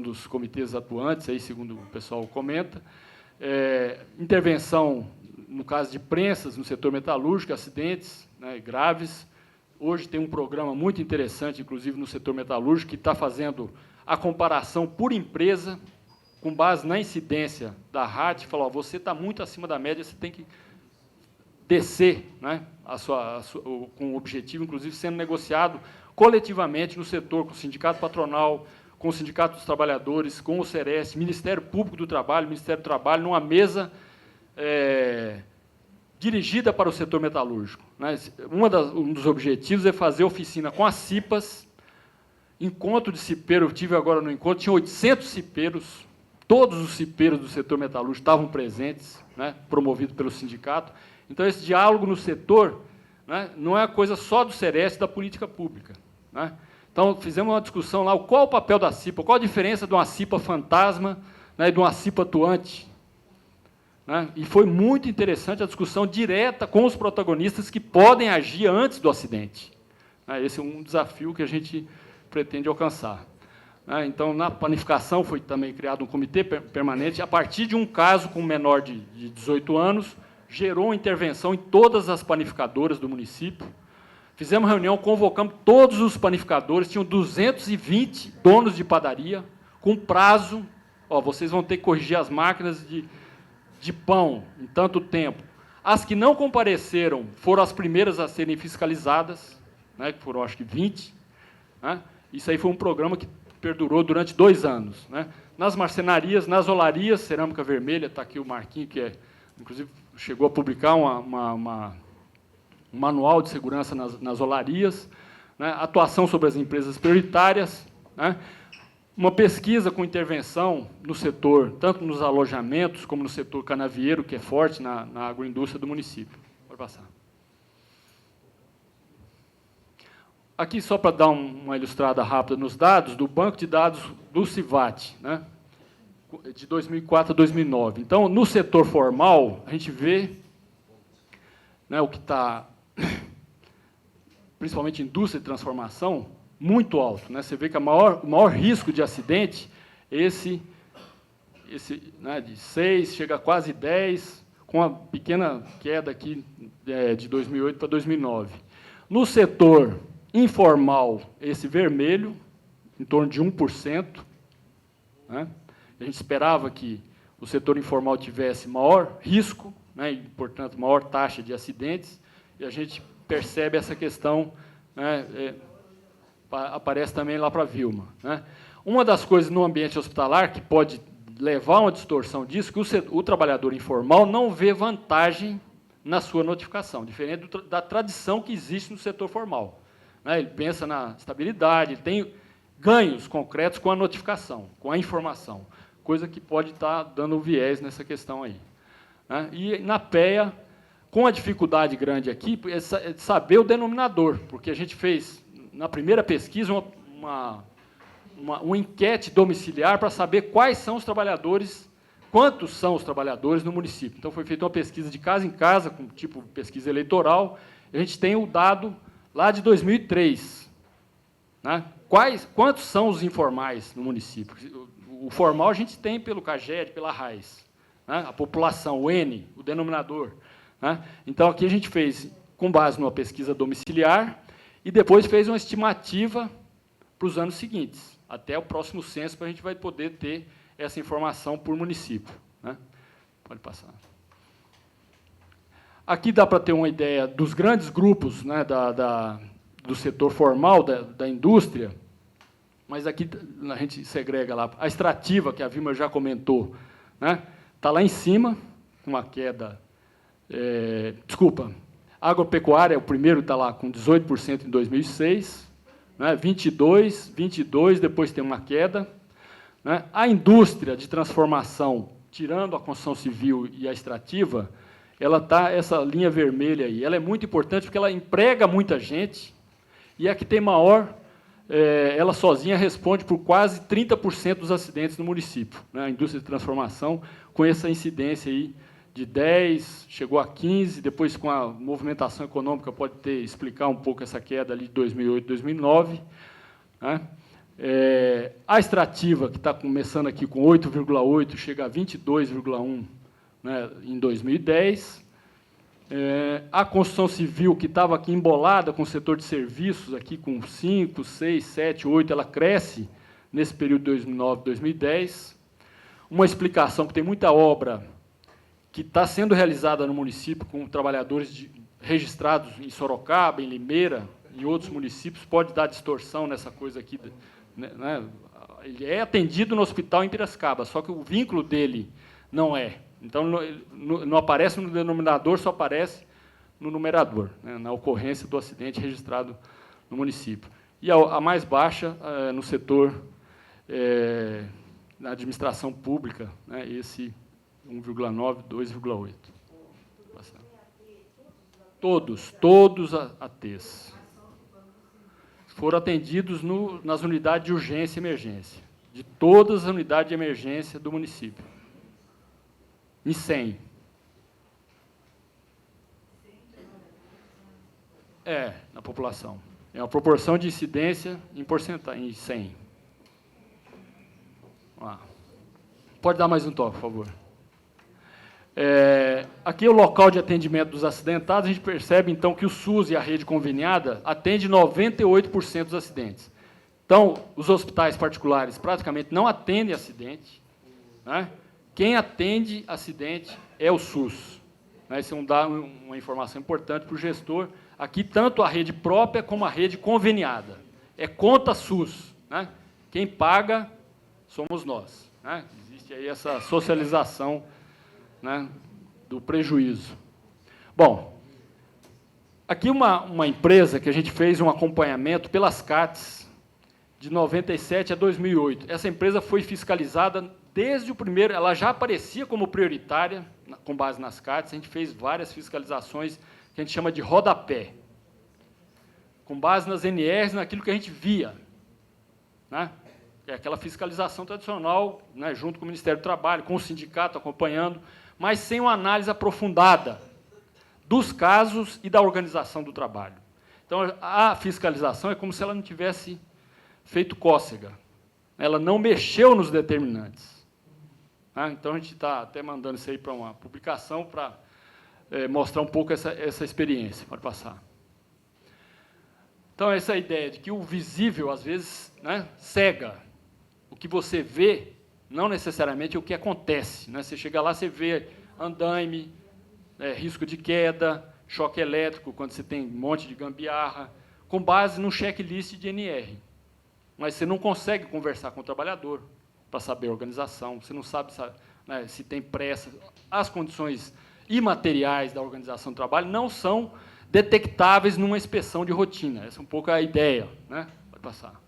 dos comitês atuantes, aí, segundo o pessoal comenta. Intervenção, no caso de prensas, no setor metalúrgico, acidentes, né, graves. Hoje tem um programa muito interessante, inclusive no setor metalúrgico, que está fazendo a comparação por empresa, com base na incidência da RAT, falou, você está muito acima da média, você tem que descer, né, com o objetivo, inclusive, sendo negociado coletivamente no setor, com o sindicato patronal, com o Sindicato dos Trabalhadores, com o CERES, Ministério Público do Trabalho, Ministério do Trabalho, numa mesa dirigida para o setor metalúrgico. Né? Um dos objetivos é fazer oficina com as CIPAs, encontro de cipeiro, eu tive agora no encontro, tinha 800 cipeiros, todos os cipeiros do setor metalúrgico estavam presentes, né, promovido pelo sindicato. Então, esse diálogo no setor, né, não é a coisa só do CERES, da política pública. Né? Então, fizemos uma discussão lá, qual o papel da CIPA, qual a diferença de uma CIPA fantasma, né, e de uma CIPA atuante. Né? E foi muito interessante a discussão direta com os protagonistas que podem agir antes do acidente. Esse é um desafio que a gente pretende alcançar. Então, na panificação, foi também criado um comitê permanente, a partir de um caso com um menor de 18 anos, gerou uma intervenção em todas as panificadoras do município. Fizemos reunião, convocamos todos os panificadores, tinham 220 donos de padaria, com prazo, vocês vão ter que corrigir as máquinas de pão em tanto tempo. As que não compareceram foram as primeiras a serem fiscalizadas, né, que foram, acho que, 20. Né? Isso aí foi um programa que perdurou durante 2 anos. Né? Nas marcenarias, nas olarias, cerâmica vermelha, está aqui o Marquinho, que inclusive chegou a publicar um manual de segurança nas olarias, né? Atuação sobre as empresas prioritárias, né? Uma pesquisa com intervenção no setor, tanto nos alojamentos como no setor canavieiro, que é forte na agroindústria do município. Pode passar. Aqui, só para dar uma ilustrada rápida nos dados, do banco de dados do CIVAT, né, de 2004 a 2009. Então, no setor formal, a gente vê, né, o que está, principalmente indústria de transformação, muito alto. Né? Você vê que o maior risco de acidente é esse né, de 6, chega a quase 10, com uma pequena queda aqui de 2008 para 2009. No setor informal, esse vermelho, em torno de 1%. Né? A gente esperava que o setor informal tivesse maior risco, né, e, portanto, maior taxa de acidentes, e a gente percebe essa questão, né, aparece também lá para a Vilma. Né? Uma das coisas no ambiente hospitalar que pode levar a uma distorção disso, que o trabalhador informal não vê vantagem na sua notificação, diferente da tradição que existe no setor formal. Né? Ele pensa na estabilidade, ele tem ganhos concretos com a notificação, com a informação, coisa que pode estar dando um viés nessa questão aí. Né? E na PEA, com a dificuldade grande aqui, é saber o denominador, porque a gente fez, na primeira pesquisa, uma enquete domiciliar para saber quais são os trabalhadores, quantos são os trabalhadores no município. Então, foi feita uma pesquisa de casa em casa, com tipo pesquisa eleitoral, e a gente tem o dado lá de 2003. Né? Quantos são os informais no município? O formal a gente tem pelo CAGED, pela RAIS. Né? A população, o N, o denominador. Né? Então, aqui a gente fez, com base numa pesquisa domiciliar, e depois fez uma estimativa para os anos seguintes, até o próximo censo, para a gente vai poder ter essa informação por município. Né? Pode passar. Aqui dá para ter uma ideia dos grandes grupos, né, do setor formal, da indústria, mas aqui a gente segrega lá. A extrativa, que a Vilma já comentou, né, está lá em cima, uma queda... agropecuária, o primeiro está lá com 18% em 2006, né, 22%, depois tem uma queda. Né, a indústria de transformação, tirando a construção civil e a extrativa, ela está, essa linha vermelha aí, ela é muito importante porque ela emprega muita gente e a que tem maior, ela sozinha responde por quase 30% dos acidentes no município. Né, a indústria de transformação, com essa incidência aí, de 10, chegou a 15, depois com a movimentação econômica pode explicar um pouco essa queda ali de 2008, 2009. Né? A extrativa, que está começando aqui com 8,8, chega a 22,1, né, em 2010. A construção civil, que estava aqui embolada com o setor de serviços, aqui com 5, 6, 7, 8, ela cresce nesse período de 2009, 2010. Uma explicação que tem muita obra que está sendo realizada no município com trabalhadores registrados em Sorocaba, em Limeira, em outros municípios, pode dar distorção nessa coisa aqui, né? Ele é atendido no hospital em Piracicaba, só que o vínculo dele não é. Então, não aparece no denominador, só aparece no numerador, né, na ocorrência do acidente registrado no município. E a mais baixa, no setor na administração pública, né, esse 1,9, 2,8. Todos ATs. Foram atendidos nas unidades de urgência e emergência, de todas as unidades de emergência do município. Em 100. Na população. É uma proporção de incidência em porcentagem, em 100. Pode dar mais um toque, por favor. Aqui é o local de atendimento dos acidentados. A gente percebe, então, que o SUS e a rede conveniada atende 98% dos acidentes. Então, os hospitais particulares praticamente não atendem acidente, né? Quem atende acidente é o SUS. Isso dá uma informação importante para o gestor. Aqui, tanto a rede própria como a rede conveniada. É conta SUS, né? Quem paga somos nós, né? Existe aí essa socialização, né, do prejuízo. Bom, aqui uma empresa que a gente fez um acompanhamento pelas CATs de 97 a 2008. Essa empresa foi fiscalizada desde o primeiro, ela já aparecia como prioritária, com base nas CATs. A gente fez várias fiscalizações que a gente chama de rodapé, com base nas NRs, naquilo que a gente via, né? É aquela fiscalização tradicional, né, junto com o Ministério do Trabalho, com o sindicato acompanhando, mas sem uma análise aprofundada dos casos e da organização do trabalho. Então, a fiscalização é como se ela não tivesse feito cócega. Ela não mexeu nos determinantes. Então, a gente está até mandando isso aí para uma publicação para mostrar um pouco essa experiência. Pode passar. Então, essa ideia de que o visível, às vezes, né, cega. O que você vê, não necessariamente é o que acontece, né? Você chega lá, você vê andaime, risco de queda, choque elétrico, quando você tem um monte de gambiarra, com base no checklist de NR. Mas você não consegue conversar com o trabalhador para saber a organização, você não sabe, né, se tem pressa. As condições imateriais da organização do trabalho não são detectáveis numa inspeção de rotina. Essa é um pouco a ideia, né? Pode passar.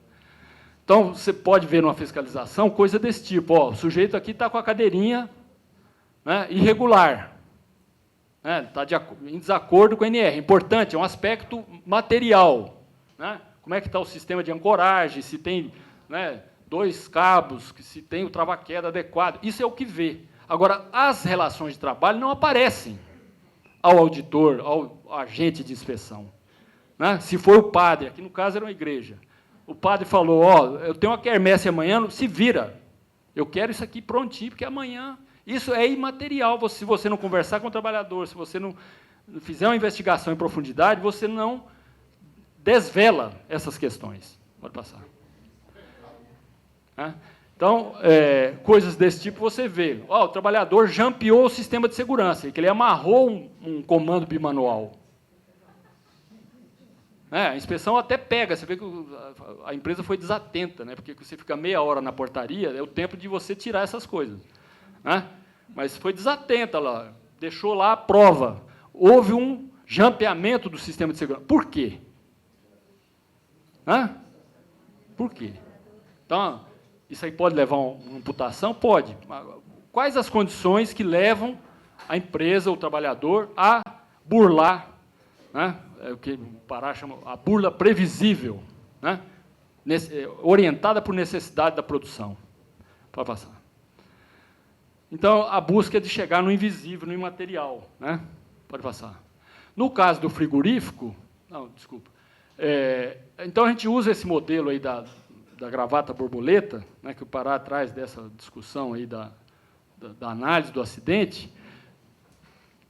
Então, você pode ver numa fiscalização coisa desse tipo. O sujeito aqui está com a cadeirinha, né, irregular, né, está em desacordo com a NR. Importante, é um aspecto material, né? Como é que está o sistema de ancoragem, se tem, né, 2 cabos, se tem o trava-queda adequado. Isso é o que vê. Agora, as relações de trabalho não aparecem ao auditor, ao agente de inspeção, né? Se for o padre, aqui no caso era uma igreja, o padre falou, eu tenho uma quermesse amanhã, se vira, eu quero isso aqui prontinho, porque amanhã... Isso é imaterial, se você não conversar com o trabalhador, se você não fizer uma investigação em profundidade, você não desvela essas questões. Pode passar. Então, coisas desse tipo você vê. O trabalhador jampeou o sistema de segurança, que ele amarrou um comando bimanual. A inspeção até pega, você vê que a empresa foi desatenta, né? Porque você fica meia hora na portaria, é o tempo de você tirar essas coisas, né? Mas foi desatenta lá, deixou lá a prova. Houve um jampeamento do sistema de segurança. Por quê? Por quê? Então, isso aí pode levar a uma imputação? Pode. Quais as condições que levam a empresa, o trabalhador, a burlar, né? O que o Pará chama a burla previsível, né? Orientada por necessidade da produção. Pode passar. Então, a busca é de chegar no invisível, no imaterial, né? Pode passar. No caso do frigorífico, não, desculpa. Então, a gente usa esse modelo aí da gravata borboleta, né, que o Pará traz dessa discussão aí da análise do acidente,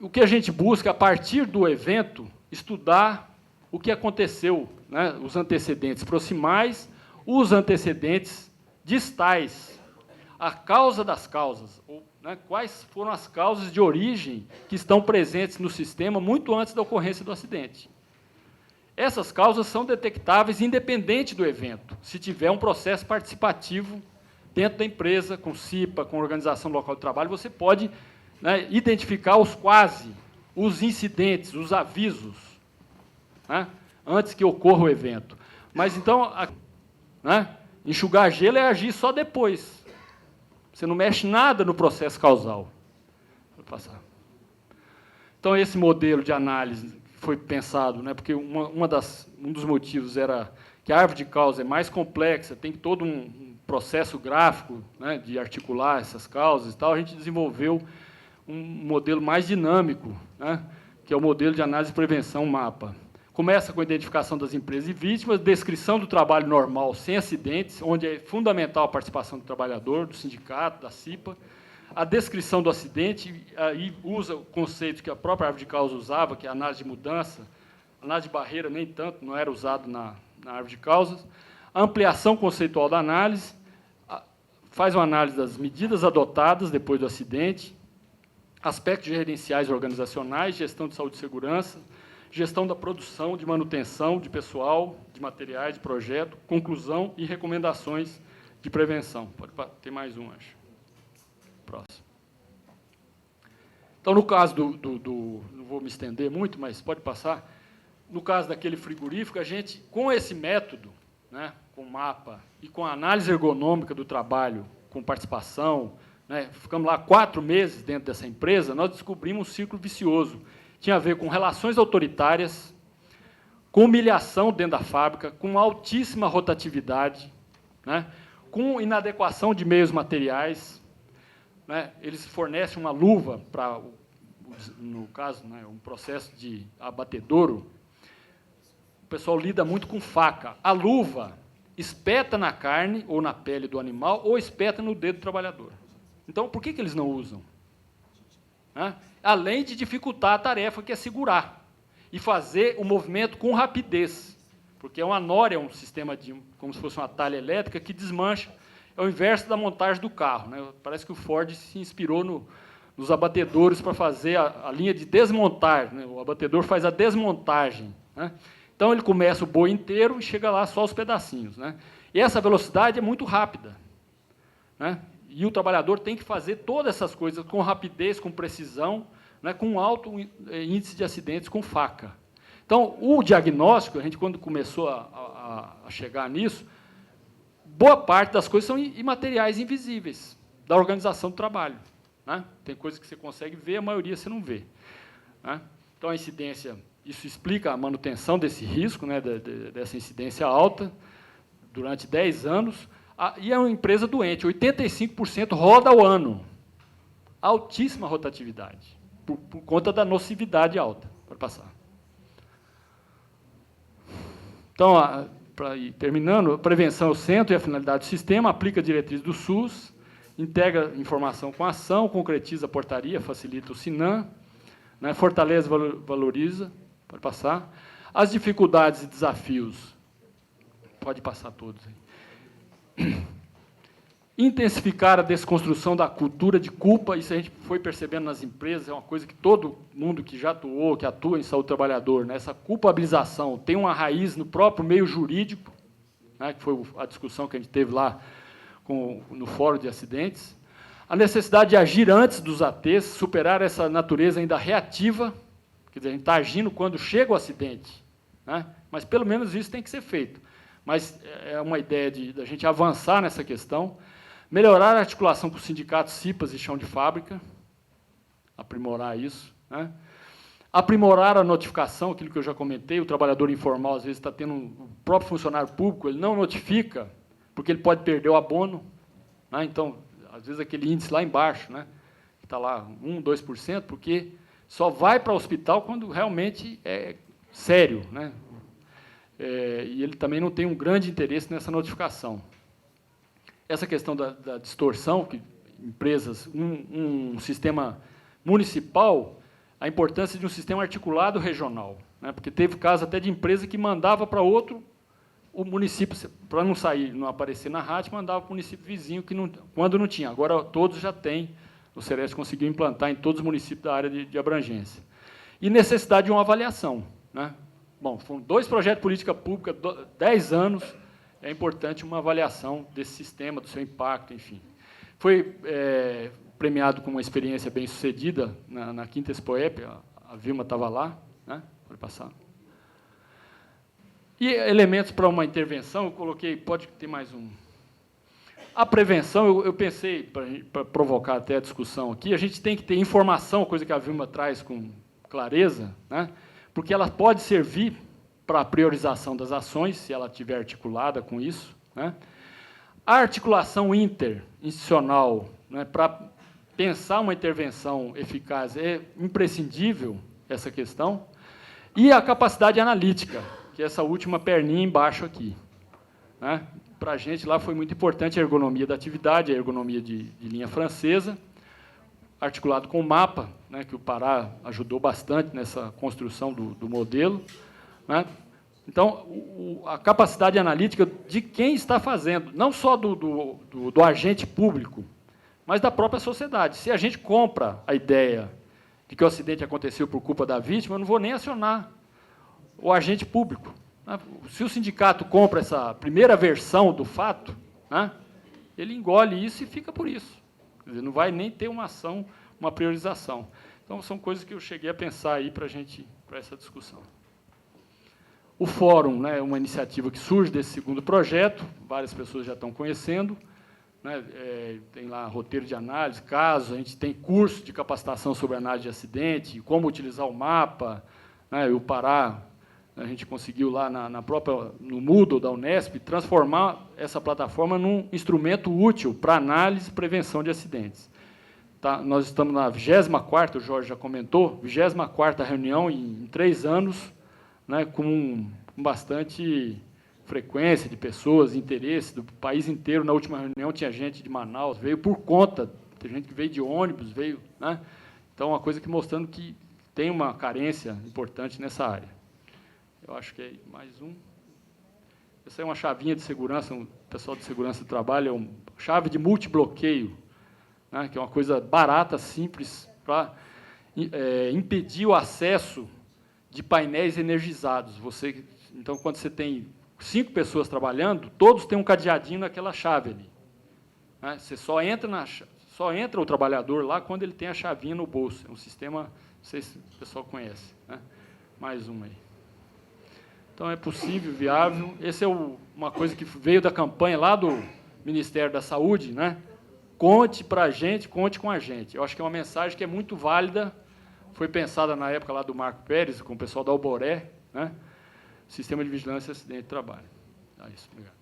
o que a gente busca, a partir do evento, estudar o que aconteceu, né, os antecedentes proximais, os antecedentes distais, a causa das causas, né, quais foram as causas de origem que estão presentes no sistema muito antes da ocorrência do acidente. Essas causas são detectáveis independente do evento, se tiver um processo participativo dentro da empresa, com CIPA, com organização do local de trabalho, você pode, né, identificar os incidentes, os avisos, né, antes que ocorra o evento. Mas, então, né, enxugar gelo é agir só depois. Você não mexe nada no processo causal. Vou passar. Então, esse modelo de análise foi pensado, né, porque um dos motivos era que a árvore de causa é mais complexa, tem todo um processo gráfico, né, de articular essas causas e tal. A gente desenvolveu um modelo mais dinâmico, né, que é o modelo de análise e prevenção MAPA. Começa com a identificação das empresas e vítimas, descrição do trabalho normal sem acidentes, onde é fundamental a participação do trabalhador, do sindicato, da CIPA, a descrição do acidente, aí usa o conceito que a própria árvore de causa usava, que é a análise de mudança, a análise de barreira nem tanto, não era usado na árvore de causas, a ampliação conceitual da análise, faz uma análise das medidas adotadas depois do acidente, aspectos gerenciais e organizacionais, gestão de saúde e segurança, gestão da produção, de manutenção, de pessoal, de materiais, de projeto, conclusão e recomendações de prevenção. Pode ter mais um, acho. Próximo. Então, no caso não vou me estender muito, mas pode passar. No caso daquele frigorífico, a gente, com esse método, né, com o mapa e com a análise ergonômica do trabalho, com participação, né, ficamos lá 4 meses dentro dessa empresa, nós descobrimos um ciclo vicioso. Tinha a ver com relações autoritárias, com humilhação dentro da fábrica, com altíssima rotatividade, né, com inadequação de meios materiais, né, eles fornecem uma luva para, no caso, né, um processo de abatedouro. O pessoal lida muito com faca. A luva espeta na carne ou na pele do animal ou espeta no dedo do trabalhador. Então, por que eles não usam? Né? Além de dificultar a tarefa, que é segurar e fazer o movimento com rapidez, porque é uma nória, um sistema como se fosse uma talha elétrica que desmancha. É o inverso da montagem do carro, né? Parece que o Ford se inspirou nos abatedores para fazer a linha de desmontagem, né? O abatedor faz a desmontagem, né? Então, ele começa o boi inteiro e chega lá só os pedacinhos, né? E essa velocidade é muito rápida, né? E o trabalhador tem que fazer todas essas coisas com rapidez, com precisão, né? Com alto índice de acidentes com faca. Então, o diagnóstico, a gente, quando começou a chegar nisso, boa parte das coisas são imateriais invisíveis da organização do trabalho, né? Tem coisas que você consegue ver, a maioria você não vê, né? Então, a incidência, isso explica a manutenção desse risco, né, dessa incidência alta, durante 10 anos, e é uma empresa doente, 85% roda ao ano, altíssima rotatividade, por conta da nocividade alta. Pode passar. Então, para ir terminando, a prevenção é o centro e a finalidade do sistema, aplica a diretriz do SUS, integra informação com ação, concretiza a portaria, facilita o SINAM, né, fortalece e valoriza, pode passar, as dificuldades e desafios, pode passar todos aí. Intensificar a desconstrução da cultura de culpa, isso a gente foi percebendo nas empresas, é uma coisa que todo mundo que já atuou, que atua em saúde do trabalhador, né, essa culpabilização tem uma raiz no próprio meio jurídico, né, que foi a discussão que a gente teve lá no Fórum de Acidentes, a necessidade de agir antes dos ATs, superar essa natureza ainda reativa, quer dizer, a gente está agindo quando chega o acidente, né, mas pelo menos isso tem que ser feito. Mas é uma ideia da gente avançar nessa questão, melhorar a articulação com os sindicatos, CIPAs e chão de fábrica, aprimorar isso, né? Aprimorar a notificação, aquilo que eu já comentei, o trabalhador informal, às vezes, está tendo o próprio funcionário público, ele não notifica, porque ele pode perder o abono, né? Então, às vezes, aquele índice lá embaixo, né, que está lá 1%, 2%, porque só vai para o hospital quando realmente é sério, né? E ele também não tem um grande interesse nessa notificação. essa questão da distorção, que empresas, um sistema municipal, a importância de um sistema articulado regional, né? Porque teve caso até de empresa que mandava para outro, o município, para não sair, não aparecer na rádio, mandava para o município vizinho, que não, quando não tinha. Agora, todos já têm, o Sereste conseguiu implantar em todos os municípios da área de abrangência. E necessidade de uma avaliação, né? Bom, foram 2 projetos de política pública, 10 anos, é importante uma avaliação desse sistema, do seu impacto, enfim. Foi premiado com uma experiência bem-sucedida na 5ª Expoep, a Vilma estava lá, né? Pode passar. E elementos para uma intervenção, eu coloquei, pode ter mais um. A prevenção, eu pensei, para provocar até a discussão aqui, a gente tem que ter informação, coisa que a Vilma traz com clareza, né? Porque ela pode servir para a priorização das ações, se ela estiver articulada com isso, né? A articulação interinstitucional, né, para pensar uma intervenção eficaz é imprescindível, essa questão, e a capacidade analítica, que é essa última perninha embaixo aqui, né? Para a gente lá foi muito importante a ergonomia da atividade, a ergonomia de linha francesa, articulado com o mapa, né, que o Pará ajudou bastante nessa construção do modelo, né? Então, a capacidade analítica de quem está fazendo, não só do agente público, mas da própria sociedade. Se a gente compra a ideia de que o acidente aconteceu por culpa da vítima, eu não vou nem acionar o agente público. Se o sindicato compra essa primeira versão do fato, né, ele engole isso e fica por isso. Quer dizer, não vai nem ter uma ação, uma priorização. Então, são coisas que eu cheguei a pensar aí para essa discussão. O fórum, né, é uma iniciativa que surge desse 2º projeto, várias pessoas já estão conhecendo, né, tem lá roteiro de análise, casos, a gente tem curso de capacitação sobre análise de acidente, como utilizar o mapa, né, o Pará, a gente conseguiu lá no Moodle da Unesp transformar essa plataforma num instrumento útil para análise e prevenção de acidentes. Tá, nós estamos na 24ª, o Jorge já comentou, 24ª reunião em 3 anos, né, com bastante frequência de pessoas, interesse do país inteiro. Na última reunião tinha gente de Manaus, veio por conta, tem gente que veio de ônibus, veio, né? Então, uma coisa que mostrando que tem uma carência importante nessa área. Eu acho que é mais um. Essa é uma chavinha de segurança, o pessoal de segurança do trabalho, é uma chave de multibloqueio, né, que é uma coisa barata, simples, para impedir o acesso de painéis energizados. Então, quando você tem 5 pessoas trabalhando, todos têm um cadeadinho naquela chave ali, né? Você só entra o trabalhador lá quando ele tem a chavinha no bolso. É um sistema, não sei se o pessoal conhece, né? Mais uma aí. Então, é possível, viável. Essa é uma coisa que veio da campanha lá do Ministério da Saúde, né? Conte para a gente, conte com a gente. Eu acho que é uma mensagem que é muito válida. Foi pensada na época lá do Marco Pérez, com o pessoal da Alboré, né? Sistema de Vigilância e Acidente de Trabalho. É isso, obrigado.